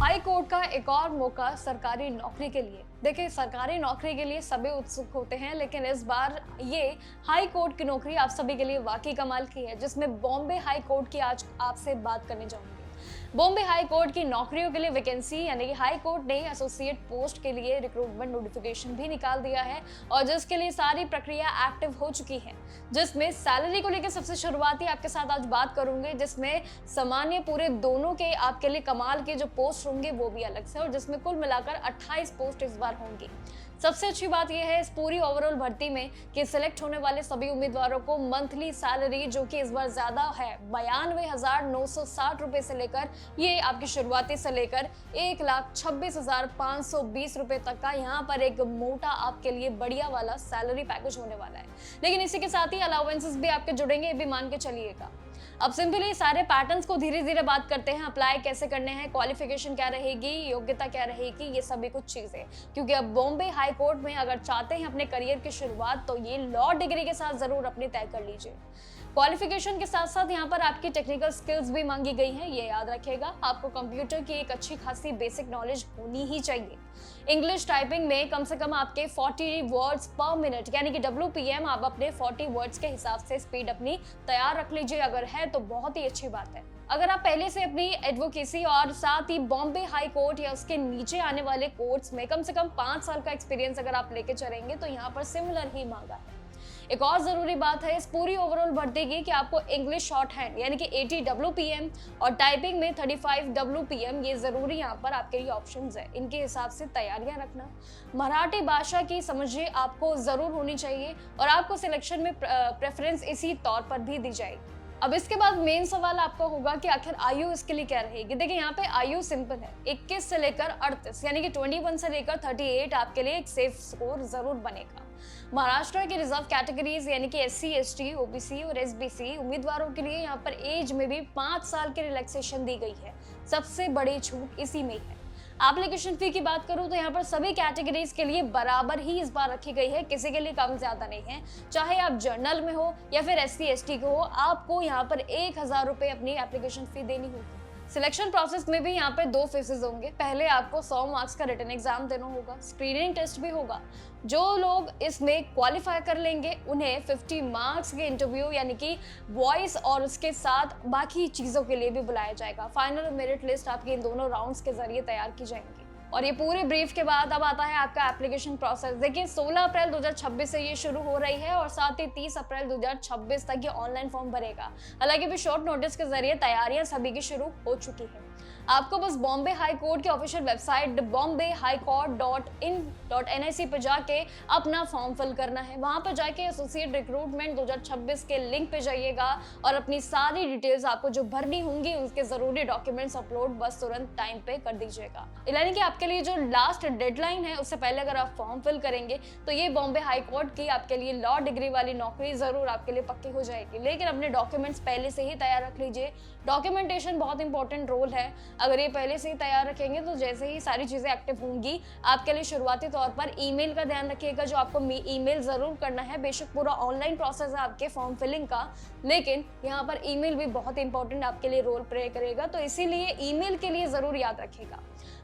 High court का एक और मौका सरकारी नौकरी के लिए। देखिए, सरकारी नौकरी के लिए सभी उत्सुक होते हैं, लेकिन इस बार ये हाई कोर्ट की नौकरी आप सभी के लिए वाकई कमाल की है, जिसमें बॉम्बे हाई कोर्ट की आज आपसे बात करने जाऊंगी। बॉम्बे हाई कोर्ट की नौकरियों के लिए वैकेंसी यानी कि हाई कोर्ट ने एसोसिएट पोस्ट के लिए रिक्रूटमेंट नोटिफिकेशन भी निकाल दिया है और जिसके लिए सारी प्रक्रिया एक्टिव हो चुकी है, जिसमें सैलरी को लेकर सबसे शुरुआती आपके साथ आज बात करूंगे, जिसमें सामान्य पूरे दोनों के आपके लिए कमाल के जो पोस्ट होंगे वो भी अलग से, और जिसमें कुल मिलाकर 28 पोस्ट इस बार होंगी। सबसे अच्छी बात यह है इस पूरी ओवरऑल भर्ती में कि सिलेक्ट होने वाले सभी उम्मीदवारों को मंथली सैलरी, जो कि इस बार ज्यादा है, 92,960 रुपए से लेकर ये आपकी शुरुआती से लेकर 1,26,520 रुपए तक का यहाँ पर एक मोटा आपके लिए बढ़िया वाला सैलरी पैकेज होने वाला है। लेकिन इसी के साथ ही अलाउंसेस भी आपके जुड़ेंगे, ये भी मान के चलिएगा। अब सिंपली सारे पैटर्न्स को धीरे धीरे बात करते हैं। अप्लाई कैसे करने हैं, क्वालिफिकेशन क्या रहेगी, योग्यता क्या रहेगी, ये सभी कुछ चीजें, क्योंकि अब बॉम्बे हाई कोर्ट में अगर चाहते हैं अपने करियर की शुरुआत तो ये लॉ डिग्री के साथ जरूर अपनी तय कर लीजिए। क्वालिफिकेशन के साथ साथ यहाँ पर आपकी टेक्निकल स्किल्स भी मांगी गई हैं, ये याद रखेगा। आपको कंप्यूटर की एक अच्छी खासी बेसिक नॉलेज होनी ही चाहिए। इंग्लिश टाइपिंग में कम से कम आपके 40 वर्ड्स पर मिनट यानी कि WPM आप अपने 40 वर्ड्स के हिसाब से स्पीड अपनी तैयार रख लीजिए। अगर है तो बहुत ही अच्छी बात है। अगर आप पहले से अपनी एडवोकेसी और साथ ही बॉम्बे हाई कोर्ट या उसके नीचे आने वाले कोर्ट्स में कम से कम 5 साल का एक्सपीरियंस अगर आप लेके चलेंगे तो यहाँ पर सिमिलर ही मांगा है। एक और जरूरी बात है इस पूरी ओवरऑल भर्ती की कि आपको इंग्लिश शॉर्ट हैंड यानी कि 80 WPM और टाइपिंग में 35 WPM, ये जरूरी यहाँ पर आपके लिए ऑप्शंस है, इनके हिसाब से तैयारियां रखना। मराठी भाषा की समझिए आपको जरूर होनी चाहिए और आपको सिलेक्शन में प्रेफरेंस इसी तौर पर भी दी जाएगी। अब इसके बाद मेन सवाल आपका होगा कि आखिर आयु इसके लिए क्या रहेगी। देखिए, यहाँ पे आयु सिंपल है, 21 से लेकर 38 यानी कि 21 से लेकर 38 आपके लिए एक सेफ स्कोर जरूर बनेगा। महाराष्ट्र की रिजर्व कैटेगरीज यानी कि SC, ST, OBC और SBC उम्मीदवारों के लिए यहाँ पर एज में भी 5 साल की रिलैक्सेशन दी गई है। सबसे बड़ी छूट इसी में है। एप्लीकेशन फी की बात करूं तो यहाँ पर सभी कैटेगरीज के लिए बराबर ही इस बार रखी गई है, किसी के लिए कम ज्यादा नहीं है। चाहे आप जर्नल में हो या फिर SC, ST के हो, आपको यहाँ पर 1,000 रुपए अपनी एप्लीकेशन फी देनी होगी। सिलेक्शन प्रोसेस में भी यहाँ पे 2 फेजेस होंगे। पहले आपको 100 मार्क्स का रिटन एग्जाम देना होगा, स्क्रीनिंग टेस्ट भी होगा। जो लोग इसमें क्वालिफाई कर लेंगे उन्हें 50 मार्क्स के इंटरव्यू यानी कि वॉइस और उसके साथ बाकी चीजों के लिए भी बुलाया जाएगा। फाइनल मेरिट लिस्ट आपकी इन दोनों राउंड्स के जरिए तैयार की जाएंगी। और ये पूरे ब्रीफ के बाद अब आता है आपका एप्लीकेशन प्रोसेस। देखिए, 16 अप्रैल 2026 से ये शुरू हो रही है और साथ ही 30 अप्रैल 2026 तक ये ऑनलाइन फॉर्म भरेगा। हालांकि भी शॉर्ट नोटिस के जरिए तैयारियां सभी की शुरू हो चुकी है। आपको बस बॉम्बे हाई कोर्ट की ऑफिशियल वेबसाइट bombayhighcourt.in.nic पर जाके अपना फॉर्म फिल करना है। वहां पर जाके एसोसिएट रिक्रूटमेंट 2026 के लिंक पे जाइएगा और अपनी सारी डिटेल्स आपको जो भरनी होंगी उसके जरूरी डॉक्यूमेंट्स अपलोड बस तुरंत टाइम पे कर दीजिएगा। यानी कि आपके लिए जो लास्ट डेडलाइन है उससे पहले अगर आप फॉर्म फिल करेंगे तो ये बॉम्बे हाई कोर्ट की आपके लिए लॉ डिग्री वाली नौकरी जरूर आपके लिए पक्की हो जाएगी। लेकिन अपने डॉक्यूमेंट्स पहले से ही तैयार रख लीजिए। डॉक्यूमेंटेशन बहुत इंपॉर्टेंट रोल है। अगर ये पहले से ही तैयार रखेंगे तो जैसे ही सारी चीजें एक्टिव होंगी आपके लिए शुरुआती तौर पर ईमेल का ध्यान रखिएगा, जो आपको ईमेल जरूर करना है। बेशक पूरा ऑनलाइन प्रोसेस है आपके फॉर्म फिलिंग का, लेकिन यहाँ पर ईमेल भी बहुत इंपॉर्टेंट आपके लिए रोल प्ले करेगा, तो इसीलिए ईमेल के लिए जरूर याद रखिएगा।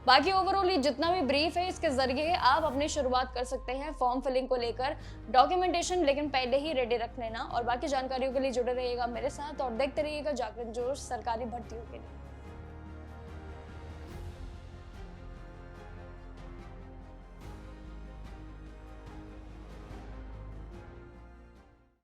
बाकी ओवरऑल जितना भी ब्रीफ है इसके जरिए आप अपनी शुरुआत कर सकते हैं फॉर्म फिलिंग को लेकर। डॉक्यूमेंटेशन लेकिन पहले ही रेडी रख लेना और बाकी जानकारियों के लिए जुड़े रहिएगा मेरे साथ और देखते रहिएगा जागरण जोश सरकारी भर्तियों के लिए।